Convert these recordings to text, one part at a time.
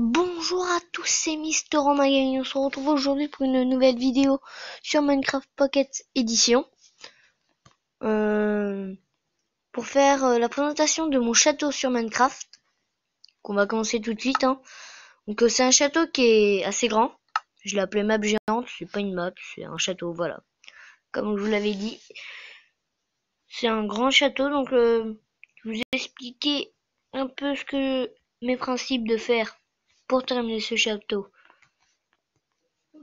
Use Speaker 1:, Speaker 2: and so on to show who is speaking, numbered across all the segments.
Speaker 1: Bonjour à tous, c'est Mister Romain. On se retrouve aujourd'hui pour une nouvelle vidéo sur Minecraft Pocket Edition. Pour faire la présentation de mon château sur Minecraft. Qu'on va commencer tout de suite. Donc c'est un château qui est assez grand. Je l'ai appelé map géante, c'est pas une map, c'est un château, voilà. Comme je vous l'avais dit. C'est un grand château, donc je vous ai expliqué un peu mes principes de faire pour terminer ce château.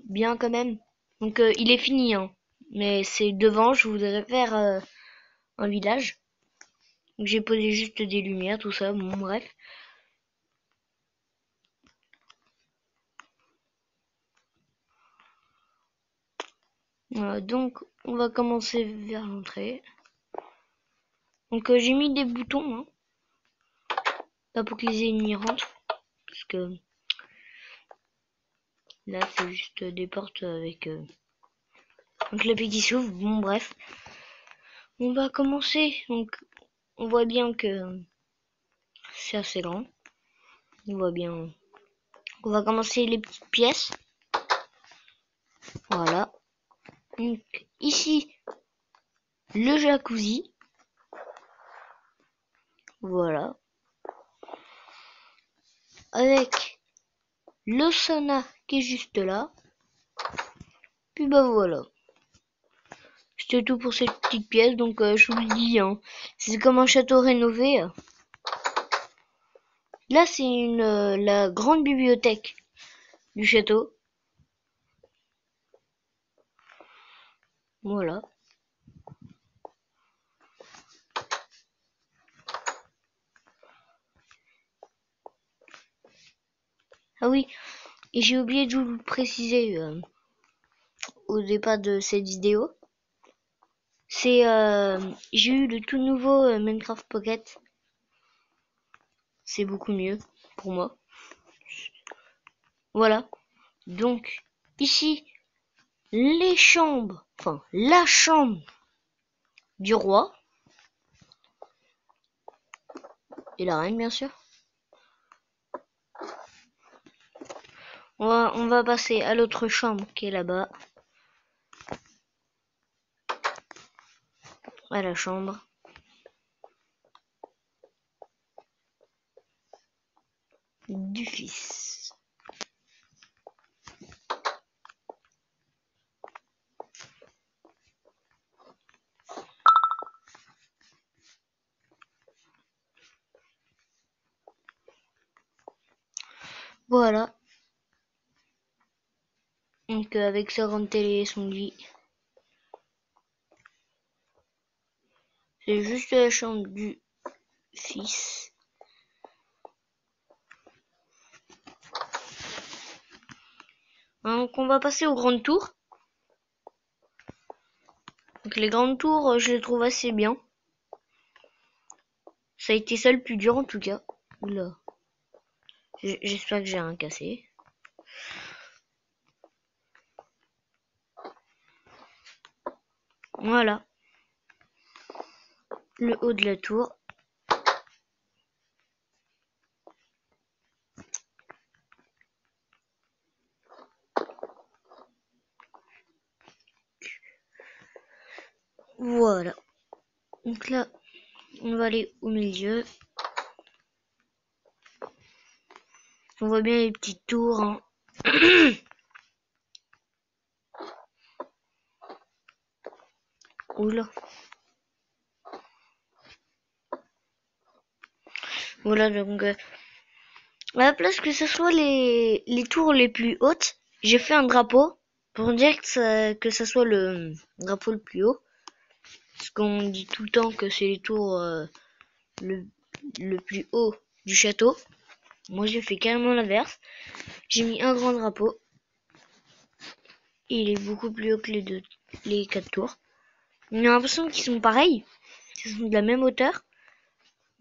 Speaker 1: Bien quand même. Donc il est fini, mais c'est devant, je voudrais faire un village. Donc j'ai posé juste des lumières, tout ça, bon bref. Voilà, donc on va commencer vers l'entrée. Donc j'ai mis des boutons, pas pour que les ennemis rentrent, parce que là c'est juste des portes avec un clapet qui s'ouvre, bon bref. On va commencer, donc on voit bien que c'est assez grand. On voit bien. On va commencer les petites pièces. Voilà. Donc ici, le jacuzzi. Voilà. Avec le sauna qui est juste là. Puis bah voilà. C'était tout pour cette petite pièce. Donc je vous le dis, c'est comme un château rénové. Là c'est la grande bibliothèque du château. Voilà. Ah oui, et j'ai oublié de vous le préciser au départ de cette vidéo. C'est j'ai eu le tout nouveau Minecraft Pocket. C'est beaucoup mieux pour moi. Voilà. Donc ici les chambres, enfin la chambre du roi et la reine bien sûr. On va passer à l'autre chambre qui est là-bas. À la chambre du fils. Voilà. Donc avec sa grande télé et son lit. C'est juste la chambre du fils. Donc on va passer aux grandes tours. Donc les grandes tours, je les trouve assez bien. Ça a été ça le plus dur en tout cas. Oula. J'espère que j'ai rien cassé. Voilà. Le haut de la tour. Voilà. Donc là, on va aller au milieu. On voit bien les petites tours. Oula. Voilà, donc à la place que ce soit les tours les plus hautes, j'ai fait un drapeau pour dire que ça soit le drapeau le plus haut. Parce qu'on dit tout le temps que c'est les tours le plus haut du château. Moi j'ai fait carrément l'inverse. J'ai mis un grand drapeau. Et il est beaucoup plus haut que les 4 tours. On a l'impression qu'ils sont pareils. Qu'ils sont de la même hauteur.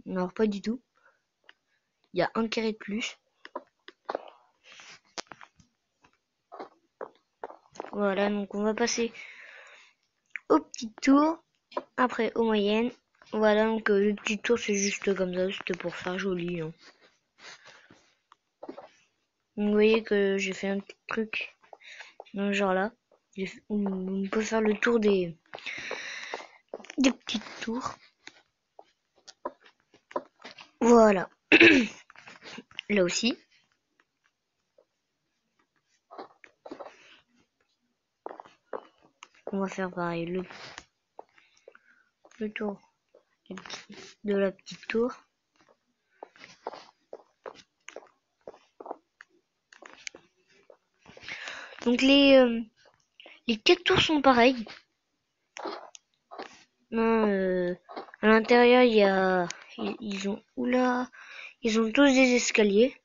Speaker 1: Non, pas du tout. Il y a un carré de plus. Voilà, donc on va passer aux petites tours. Après aux moyennes. Voilà, donc les petites tours c'est juste comme ça. C'était pour faire joli. Donc, vous voyez que j'ai fait un petit truc dans ce genre là. On peut faire le tour des petites tours. Voilà. Là aussi. On va faire pareil, le tour de la petite tour. Donc les 4 tours sont pareilles. À l'intérieur, il y a, ils ont, oula, ils ont tous des escaliers.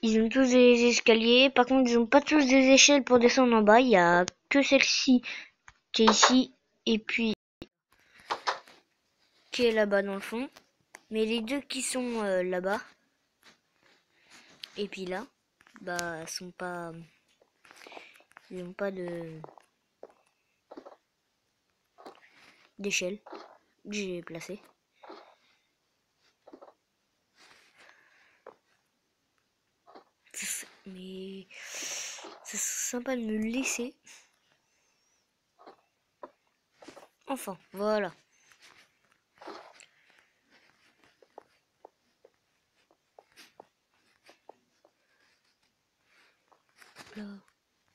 Speaker 1: Ils ont tous des escaliers. Par contre, ils ont pas tous des échelles pour descendre en bas. Il y a que celle-ci qui est ici et puis qui est là-bas dans le fond. Mais les deux qui sont là-bas et puis là, bah, sont pas, ils n'ont pas d'échelle que j'ai placé. Mais c'est sympa de me laisser. Enfin, voilà.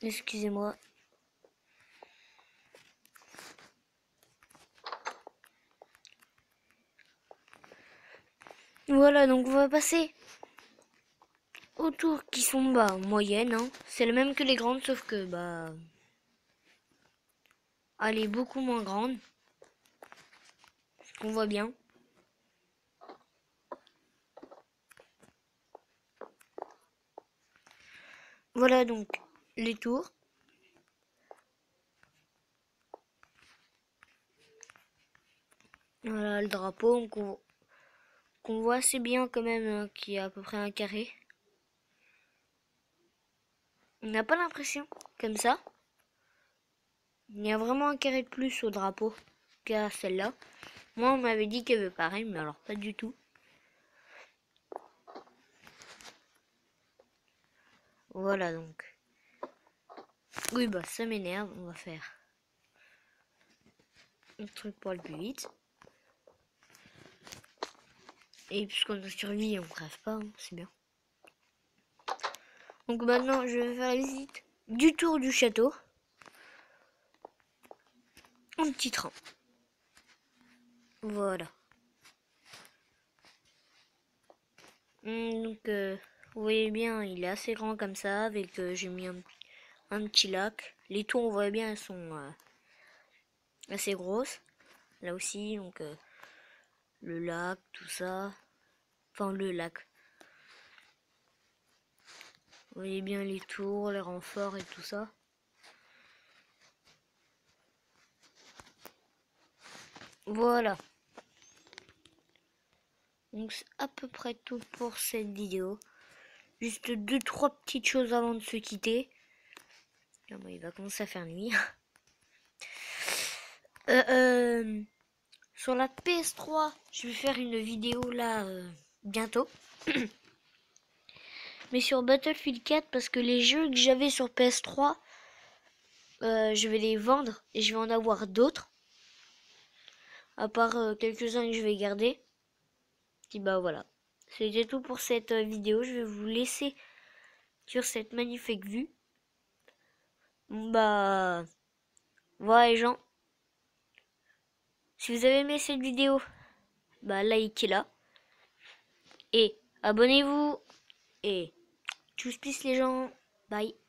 Speaker 1: Excusez-moi. Voilà, donc on va passer aux tours qui sont bah moyennes. Hein. C'est le même que les grandes, sauf que bah elle est beaucoup moins grande. On voit bien. Voilà donc les tours. Voilà le drapeau qu'on voit assez bien quand même, qui est à peu près un carré. On n'a pas l'impression comme ça. Il y a vraiment un carré de plus au drapeau qu'à celle-là. Moi on m'avait dit qu'il y avait pareil, mais alors pas du tout. Voilà donc. Oui bah ça m'énerve, on va faire un truc pour aller plus vite. Et puisqu'on a survie, on crève pas, hein, c'est bien. Donc maintenant, je vais faire la visite du tour du château en petit train. Voilà. Donc, vous voyez bien, il est assez grand comme ça, avec j'ai mis un petit lac. Les tours, on voit bien, elles sont assez grosses. Là aussi, donc le lac, tout ça. Enfin, le lac. Vous voyez bien les tours, les renforts et tout ça. Voilà. Donc c'est à peu près tout pour cette vidéo. Juste 2-3 petites choses avant de se quitter. Là, bon, il va commencer à faire nuit. Sur la PS3, je vais faire une vidéo là bientôt. Mais sur Battlefield 4, parce que les jeux que j'avais sur PS3, je vais les vendre et je vais en avoir d'autres. À part quelques-uns que je vais garder. Et bah voilà. C'était tout pour cette vidéo. Je vais vous laisser sur cette magnifique vue. Bah voilà les gens. Si vous avez aimé cette vidéo, bah likez-la. Et abonnez-vous. Et tchuss peace les gens. Bye.